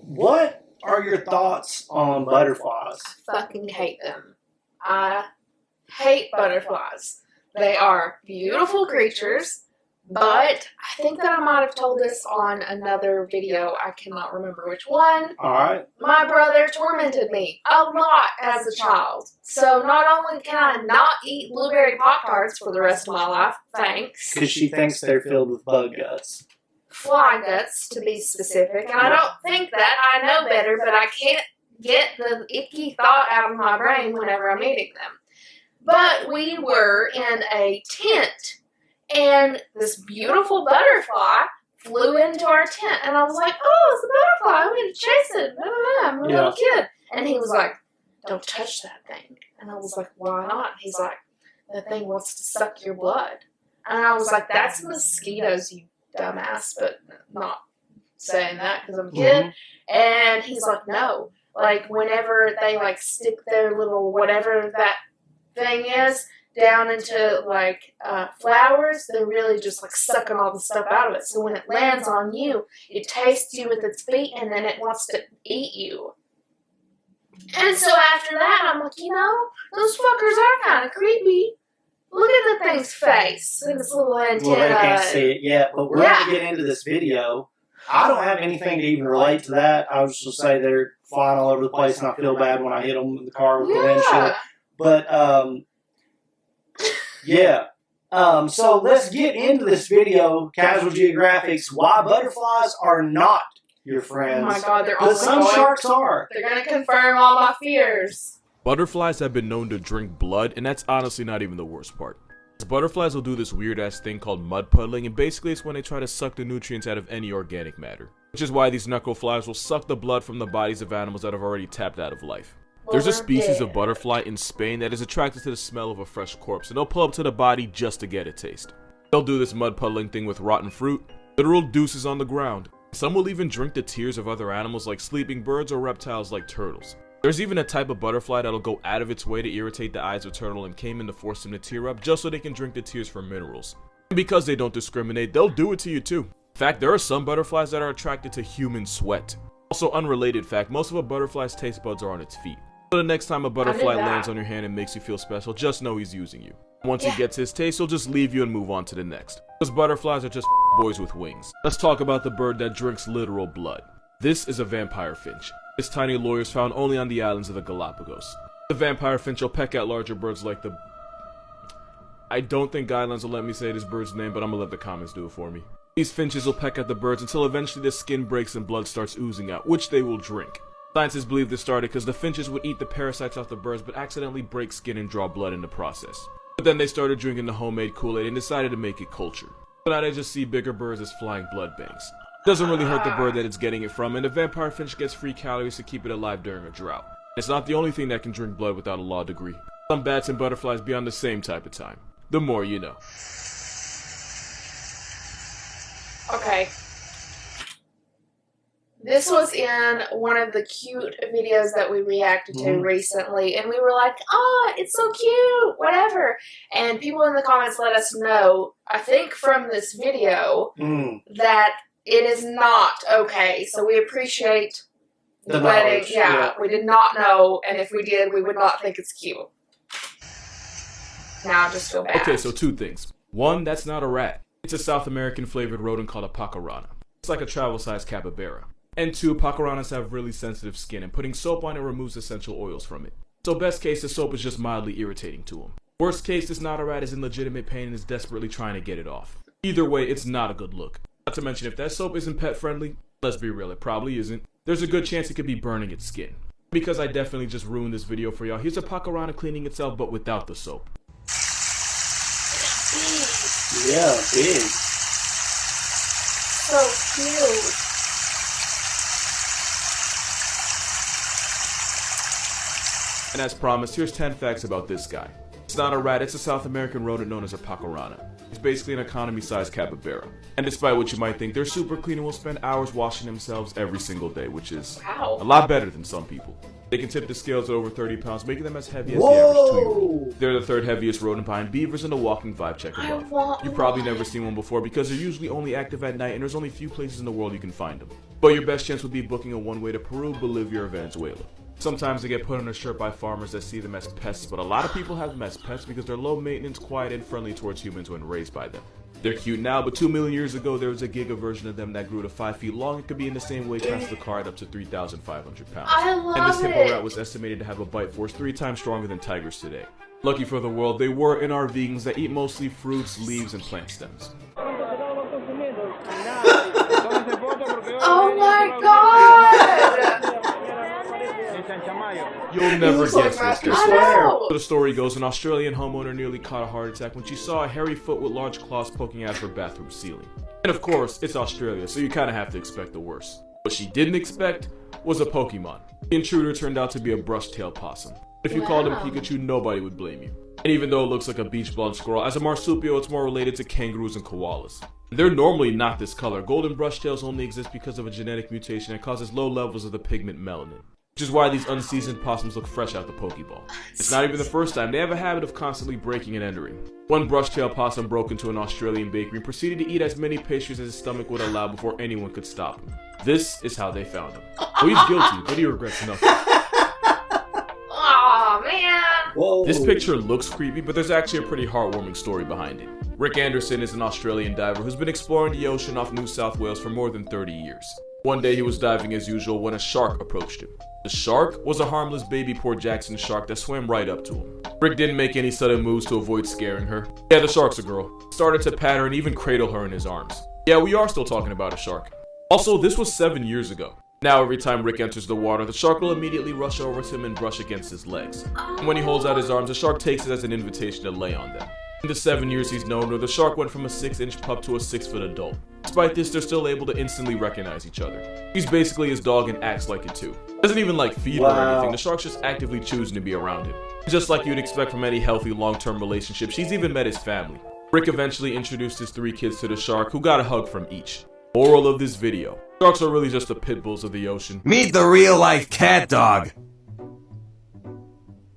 what are your thoughts on butterflies? I fucking hate them. I hate butterflies. They are beautiful creatures, but I think that I might have told this on another video. I cannot remember which one. Alright. My brother tormented me a lot as a child. So not only can I not eat blueberry Pop-Tarts for the rest of my life, thanks. Because she thinks they're filled with bug guts. Fly guts, to be specific. And I don't think that. I know better, but I can't get the icky thought out of my brain whenever I'm eating them. But we were in a tent, and this beautiful butterfly flew into our tent. And I was like, oh, it's a butterfly. We need to chase it. I'm a little kid. And he was like, don't touch that thing. And I was like, why not? And he's like, that thing wants to suck your blood. And I was like, that's mosquitoes, you dumbass, but not saying that because I'm a kid. Mm-hmm. And he's like, no. Like, whenever they, like, stick their little whatever that thing is down into, like, flowers, they're really just, like, sucking all the stuff out of it. So when it lands on you, it tastes you with its feet, and then it wants to eat you. And so after that, I'm like, you know, those fuckers are kind of creepy. Look at the thing's face and its little antenna. Well, they can't see it yet, but we're going to get into this video. I don't have anything to even relate to that. I was just say they're flying all over the place, and I feel bad when I hit them in the car with the windshield. But, so let's get into this video, Casual Geographics, why butterflies are not your friends. Oh my God, they're but some sharks are. They're going to confirm all my fears. Butterflies have been known to drink blood, and that's honestly not even the worst part. Butterflies will do this weird-ass thing called mud puddling, and basically it's when they try to suck the nutrients out of any organic matter. Which is why these knuckleflies will suck the blood from the bodies of animals that have already tapped out of life. There's a species of butterfly in Spain that is attracted to the smell of a fresh corpse, and they'll pull up to the body just to get a taste. They'll do this mud puddling thing with rotten fruit, literal deuces on the ground. Some will even drink the tears of other animals like sleeping birds or reptiles like turtles. There's even a type of butterfly that'll go out of its way to irritate the eyes of a turtle and came in to force them to tear up just so they can drink the tears for minerals. And because they don't discriminate, they'll do it to you too. In fact, there are some butterflies that are attracted to human sweat. Also, unrelated fact, most of a butterfly's taste buds are on its feet. So the next time a butterfly lands on your hand and makes you feel special, just know he's using you. Once he gets his taste, he'll just leave you and move on to the next. Because butterflies are just boys with wings. Let's talk about the bird that drinks literal blood. This is a vampire finch. This tiny lure is found only on the islands of the Galapagos. The vampire finch will peck at larger birds like the... I don't think guidelines will let me say this bird's name, but I'm gonna let the comments do it for me. These finches will peck at the birds until eventually the skin breaks and blood starts oozing out, which they will drink. Scientists believe this started because the finches would eat the parasites off the birds but accidentally break skin and draw blood in the process. But then they started drinking the homemade Kool-Aid and decided to make it culture. So now they just see bigger birds as flying blood banks. Doesn't really hurt the bird that it's getting it from, and the vampire finch gets free calories to keep it alive during a drought. It's not the only thing that can drink blood without a law degree. Some bats and butterflies be on the same type of time. The more you know. Okay. This was in one of the cute videos that we reacted to recently, and we were like, oh, it's so cute, whatever. And people in the comments let us know, I think from this video, that it is not okay. So we appreciate the letting. Yeah, we did not know, and if we did, we would not think it's cute. Now I just feel bad. Okay, so two things. One, that's not a rat. It's a South American flavored rodent called a Pacharana. It's like a travel-sized capybara. And two, Pacharanas have really sensitive skin, and putting soap on it removes essential oils from it. So best case, the soap is just mildly irritating to them. Worst case, this not a rat is in legitimate pain and is desperately trying to get it off. Either way, it's not a good look. Not to mention, if that soap isn't pet friendly, let's be real, it probably isn't. There's a good chance it could be burning its skin. Because I definitely just ruined this video for y'all, here's a Pacharana cleaning itself but without the soap. Yeah, big. So cute. And as promised, here's 10 facts about this guy. It's not a rat, it's a South American rodent known as a Pacharana. It's basically an economy-sized capybara. And despite what you might think, they're super clean and will spend hours washing themselves every single day, which is a lot better than some people. They can tip the scales at over 30 pounds, making them as heavy as the average 2-year-old. They're the third heaviest rodent behind beavers and the walking vibe check above. You've probably never seen one before because they're usually only active at night and there's only few places in the world you can find them. But your best chance would be booking a one-way to Peru, Bolivia, or Venezuela. Sometimes they get put on a shirt by farmers that see them as pests, but a lot of people have them as pets because they're low maintenance, quiet, and friendly towards humans when raised by them. They're cute now, but 2 million years ago there was a giga version of them that grew to 5 feet long and could be in the same weight class as the car at up to 3,500 pounds. I love and this hippo it. rat was estimated to have a bite force 3 times stronger than tigers today. Lucky for the world, they were and are vegans that eat mostly fruits, leaves, and plant stems. Oh my god! You'll never guess this. Master I Slayer. know. The story goes, an Australian homeowner nearly caught a heart attack when she saw a hairy foot with large claws poking out of her bathroom ceiling. And of course, it's Australia, so you kinda have to expect the worst. What she didn't expect was a Pokemon. The intruder turned out to be a brush-tailed possum. If you called him Wow. Pikachu, nobody would blame you. And even though it looks like a beach-blonde squirrel, as a marsupial, it's more related to kangaroos and koalas. They're normally not this color. Golden brush-tails only exist because of a genetic mutation that causes low levels of the pigment melanin. Which is why these unseasoned possums look fresh out the Pokeball. It's not even the first time. They have a habit of constantly breaking and entering. One brush-tailed possum broke into an Australian bakery and proceeded to eat as many pastries as his stomach would allow before anyone could stop him. This is how they found him. Oh, he's guilty, but he regrets nothing. Aw, man. Whoa. This picture looks creepy, but there's actually a pretty heartwarming story behind it. Rick Anderson is an Australian diver who's been exploring the ocean off New South Wales for more than 30 years. One day he was diving as usual when a shark approached him. The shark was a harmless baby Port Jackson shark that swam right up to him. Rick didn't make any sudden moves to avoid scaring her. Yeah, the shark's a girl. Started to pat her and even cradle her in his arms. Yeah, we are still talking about a shark. Also, this was 7 years ago. Now every time Rick enters the water, the shark will immediately rush over to him and brush against his legs. And when he holds out his arms, the shark takes it as an invitation to lay on them. In the 7 years he's known her, the shark went from a 6-inch pup to a 6-foot adult. Despite this, they're still able to instantly recognize each other. He's basically his dog and acts like it too. Doesn't even like feed her or anything, the shark's just actively choosing to be around him. Just like you'd expect from any healthy long-term relationship, she's even met his family. Rick eventually introduced his 3 kids to the shark, who got a hug from each. Moral of this video: sharks are really just the pit bulls of the ocean. Meet the real-life cat dog.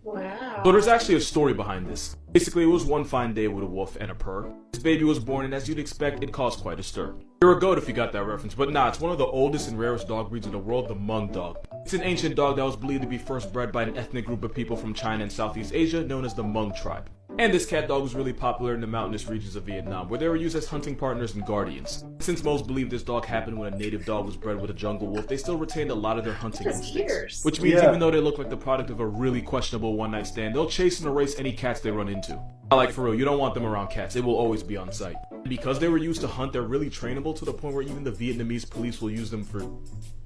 Wow. So there's actually a story behind this. Basically, it was one fine day with a wolf and a purr. This baby was born, and as you'd expect, it caused quite a stir. You're a goat if you got that reference, but nah, it's one of the oldest and rarest dog breeds in the world, the Hmong dog. It's an ancient dog that was believed to be first bred by an ethnic group of people from China and Southeast Asia known as the Hmong tribe. And this cat dog was really popular in the mountainous regions of Vietnam, where they were used as hunting partners and guardians. Since most believe this dog happened when a native dog was bred with a jungle wolf, they still retained a lot of their hunting His instincts. ears. Which means even though they look like the product of a really questionable one-night stand, they'll chase and erase any cats they run into. Like for real, you don't want them around cats, they will always be on sight. Because they were used to hunt, they're really trainable to the point where even the Vietnamese police will use them for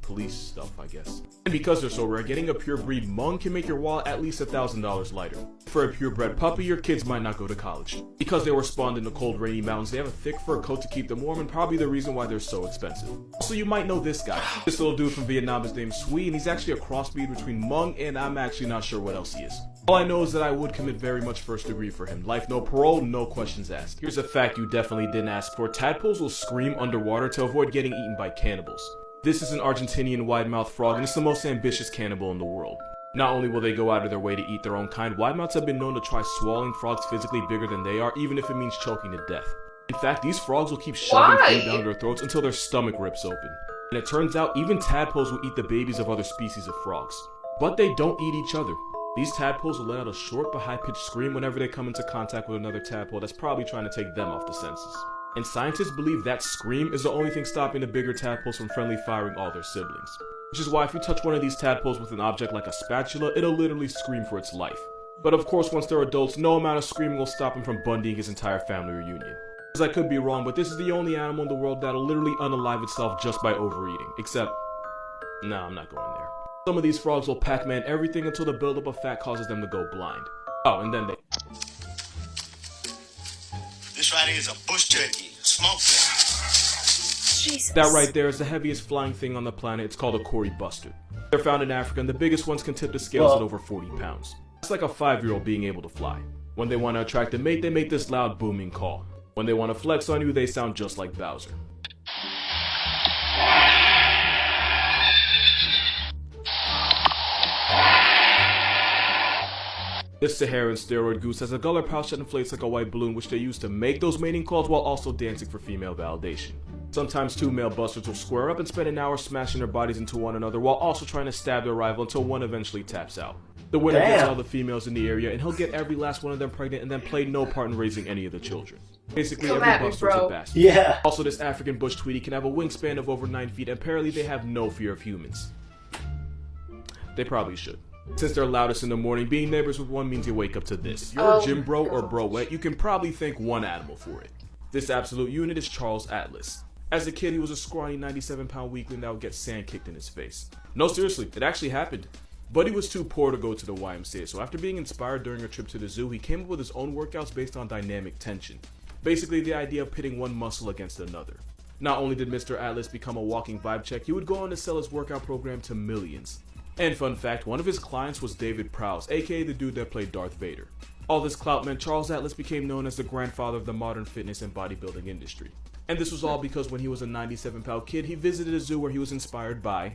police stuff, I guess. And because they're so rare, getting a purebred Hmong can make your wallet at least $1,000 lighter. For a purebred puppy, your kids might not go to college. Because they were spawned in the cold, rainy mountains, they have a thick fur coat to keep them warm, and probably the reason why they're so expensive. Also, you might know this guy. This little dude from Vietnam is named Sui, and he's actually a crossbreed between Hmong and I'm actually not sure what else he is. All I know is that I would commit very much first degree for him. Life, no parole, no questions asked. Here's a fact you definitely didn't ask for. Tadpoles will scream underwater to avoid getting eaten by cannibals. This is an Argentinian wide-mouthed frog, and it's the most ambitious cannibal in the world. Not only will they go out of their way to eat their own kind, wide-mouths have been known to try swallowing frogs physically bigger than they are, even if it means choking to death. In fact, these frogs will keep shoving food down their throats until their stomach rips open. And it turns out even tadpoles will eat the babies of other species of frogs. But they don't eat each other. These tadpoles will let out a short but high-pitched scream whenever they come into contact with another tadpole that's probably trying to take them off the senses. And scientists believe that scream is the only thing stopping the bigger tadpoles from friendly firing all their siblings. Which is why if you touch one of these tadpoles with an object like a spatula, it'll literally scream for its life. But of course, once they're adults, no amount of screaming will stop him from bundying his entire family reunion. Because I could be wrong, but this is the only animal in the world that'll literally unalive itself just by overeating. Except, no, I'm not going there. Some of these frogs will Pac-Man everything until the buildup of fat causes them to go blind. Oh, and then they... This right here is a bush turkey, smoked thing. Jesus. That right there is the heaviest flying thing on the planet. It's called a Kori bustard. They're found in Africa, and the biggest ones can tip the scales at over 40 pounds. It's like a 5-year-old being able to fly. When they want to attract a mate, they make this loud booming call. When they want to flex on you, they sound just like Bowser. This Saharan steroid goose has a gullet pouch that inflates like a white balloon, which they use to make those mating calls while also dancing for female validation. Sometimes two male bustards will square up and spend an hour smashing their bodies into one another while also trying to stab their rival until one eventually taps out. The winner gets all the females in the area, and he'll get every last one of them pregnant and then play no part in raising any of the children. Basically, every bustard's a bastard. Yeah. Also, this African bush tweety can have a wingspan of over 9 feet, and apparently they have no fear of humans. They probably should. Since they're loudest in the morning, being neighbors with one means you wake up to this. You're a gym bro or broette, you can probably thank one animal for it. This absolute unit is Charles Atlas. As a kid, he was a scrawny 97-pound weakling that would get sand kicked in his face. No, seriously, it actually happened. Buddy was too poor to go to the YMCA, so after being inspired during a trip to the zoo, he came up with his own workouts based on dynamic tension. Basically, the idea of pitting one muscle against another. Not only did Mr. Atlas become a walking vibe check, he would go on to sell his workout program to millions. And fun fact, one of his clients was David Prowse, aka the dude that played Darth Vader. All this clout meant Charles Atlas became known as the grandfather of the modern fitness and bodybuilding industry. And this was all because when he was a 97-pound kid, he visited a zoo where he was inspired by...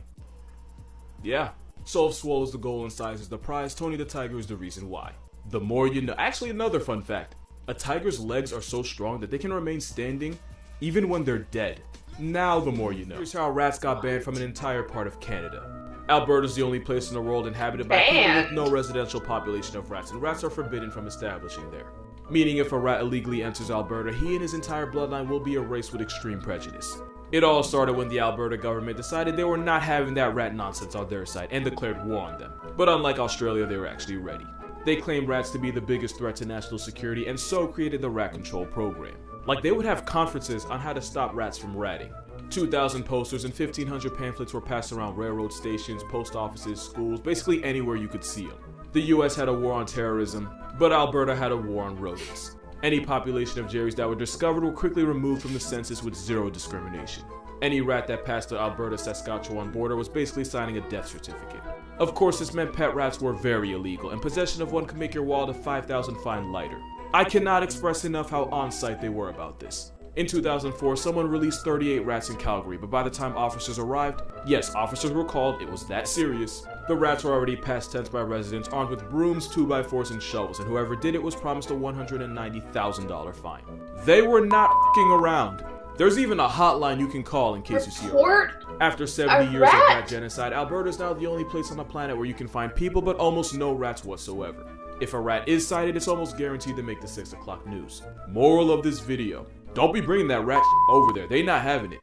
yeah. So if swole is the goal and size is the prize, Tony the Tiger is the reason why. The more you know. Actually, another fun fact. A tiger's legs are so strong that they can remain standing even when they're dead. Now the more you know. Here's how rats got banned from an entire part of Canada. Alberta's the only place in the world inhabited by people with no residential population of rats, and rats are forbidden from establishing there. Meaning if a rat illegally enters Alberta, he and his entire bloodline will be erased with extreme prejudice. It all started when the Alberta government decided they were not having that rat nonsense on their side and declared war on them. But unlike Australia, they were actually ready. They claimed rats to be the biggest threat to national security and so created the Rat Control Program. Like they would have conferences on how to stop rats from ratting. 2,000 posters and 1,500 pamphlets were passed around railroad stations, post offices, schools, basically anywhere you could see them. The US had a war on terrorism, but Alberta had a war on rodents. Any population of Jerrys that were discovered were quickly removed from the census with zero discrimination. Any rat that passed the Alberta-Saskatchewan border was basically signing a death certificate. Of course, this meant pet rats were very illegal, and possession of one could make your wallet a 5,000 fine lighter. I cannot express enough how on-site they were about this. In 2004, someone released 38 rats in Calgary, but by the time officers arrived, yes, officers were called, it was that serious. The rats were already past tense by residents armed with brooms, 2x4s, and shovels, and whoever did it was promised a $190,000 fine. They were not f***ing around. There's even a hotline you can call in case you see a rat. After 70 years of rat genocide, Alberta is now the only place on the planet where you can find people but almost no rats whatsoever. If a rat is sighted, it's almost guaranteed to make the 6 o'clock news. Moral of this video. Don't be bringing that rat over there. They not having it.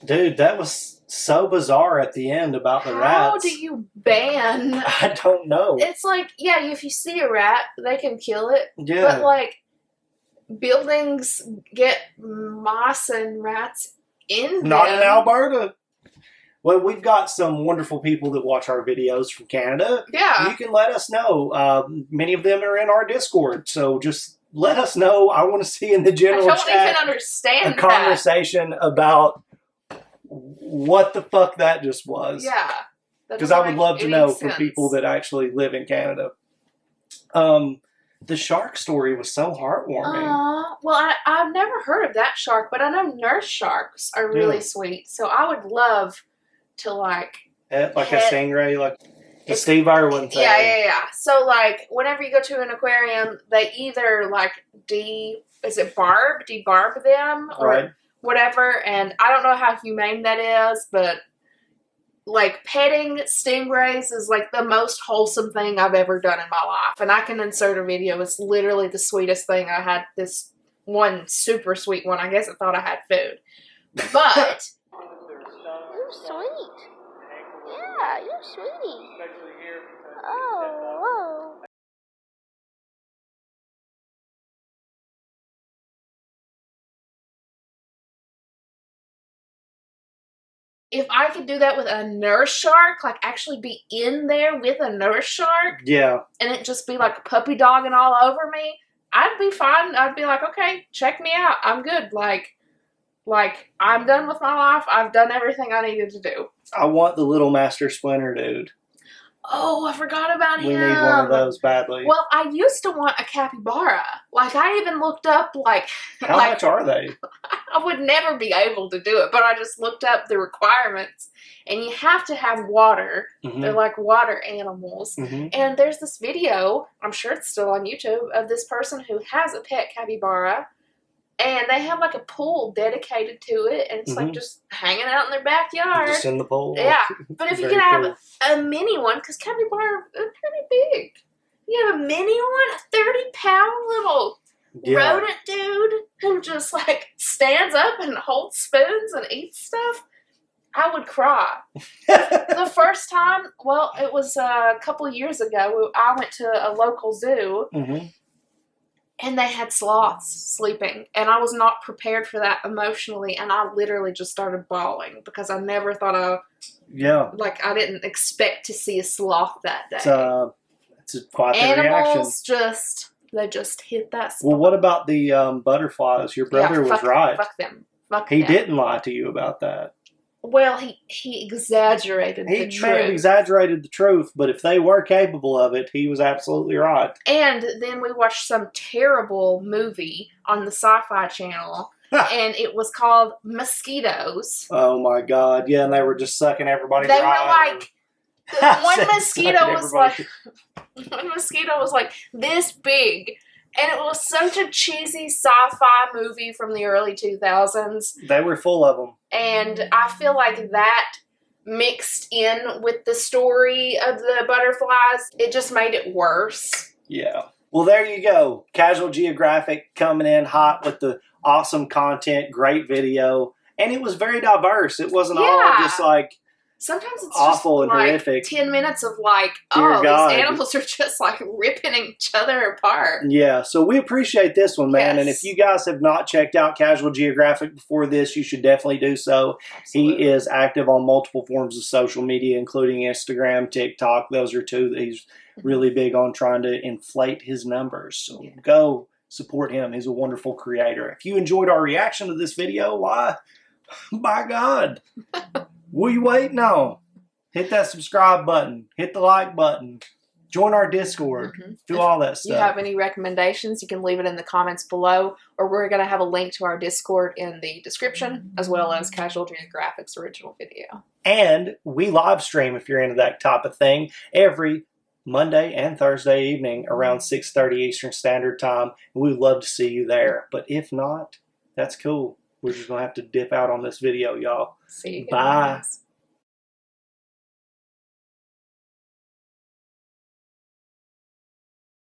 Dude, that was so bizarre at the end about the rats. How do you ban? I don't know. It's like, yeah, if you see a rat, they can kill it. Yeah. But, like, buildings get moss and rats in them. Not in Alberta. Well, we've got some wonderful people that watch our videos from Canada. Yeah. You can let us know. Many of them are in our Discord, so just let us know. I want to see in the general chat even understand a conversation about what the fuck that just was. Yeah. Because I would love to know from people that actually live in Canada. The shark story was so heartwarming. Well, I've never heard of that shark, but I know nurse sharks are really sweet. So I would love to, like a stingray, like the Steve Irwin thing. Yeah. So, like, whenever you go to an aquarium, they either, like, debarb them or whatever. And I don't know how humane that is, but, like, petting stingrays is, like, the most wholesome thing I've ever done in my life. And I can insert a video. It's literally the sweetest thing. I had this one super sweet one. I guess it thought I had food. But you're sweet. Yeah, you're sweetie. Oh, whoa. if I could do that with a nurse shark, like actually be in there with a nurse shark, yeah, and it just be like puppy dogging all over me, I'd be fine. I'd be like, okay, check me out. I'm good. Like I'm done with my life. I've done everything I needed to do. I want the Little Master Splinter dude. Oh, I forgot about him. We need one of those badly. Well, I used to want a capybara. Like, I even looked up, like... How much are they? I would never be able to do it, but I just looked up the requirements. And you have to have water. Mm-hmm. They're like water animals. Mm-hmm. And there's this video, I'm sure it's still on YouTube, of this person who has a pet capybara. And they have like a pool dedicated to it. And it's like just hanging out in their backyard. Just in the pool. Yeah. But if you could have a mini one, because capybara are pretty big. You have a mini one, a 30-pound little rodent dude who just like stands up and holds spoons and eats stuff. I would cry. The first time, well, it was a couple of years ago. I went to a local zoo, and they had sloths sleeping, and I was not prepared for that emotionally, and I literally just started bawling because I never thought I didn't expect to see a sloth that day. It's quite the reaction. Animals they just hit that spot. Well, what about the butterflies? Your brother was right. Fuck them. He didn't lie to you about that. Well, he exaggerated the truth. He may have exaggerated the truth, but if they were capable of it, he was absolutely right. And then we watched some terrible movie on the Sci-Fi Channel, and it was called Mosquitoes. Oh my God! Yeah, and they were just sucking everybody. They were like, one mosquito was like this big. And it was such a cheesy sci-fi movie from the early 2000s. They were full of them. And I feel like that mixed in with the story of the butterflies, it just made it worse. Yeah. Well, there you go. Casual Geographic coming in hot with the awesome content, great video. And it was very diverse. It wasn't all just like... Sometimes it's awful just and like horrific. 10 minutes of like, these animals are just like ripping each other apart. Yeah, so we appreciate this one, man. Yes. And if you guys have not checked out Casual Geographic before this, you should definitely do so. Absolutely. He is active on multiple forms of social media, including Instagram, TikTok. Those are two that he's really big on trying to inflate his numbers. So go support him. He's a wonderful creator. If you enjoyed our reaction to this video, why, by God. What are you waiting on? Hit that subscribe button. Hit the like button. Join our Discord. Do all that stuff. If you have any recommendations, you can leave it in the comments below, or we're going to have a link to our Discord in the description, as well as Casual Geographic's original video. And we live stream, if you're into that type of thing, every Monday and Thursday evening around 6:30 Eastern Standard Time. We'd love to see you there. But if not, that's cool. We're just going to have to dip out on this video, y'all. See you guys. Bye.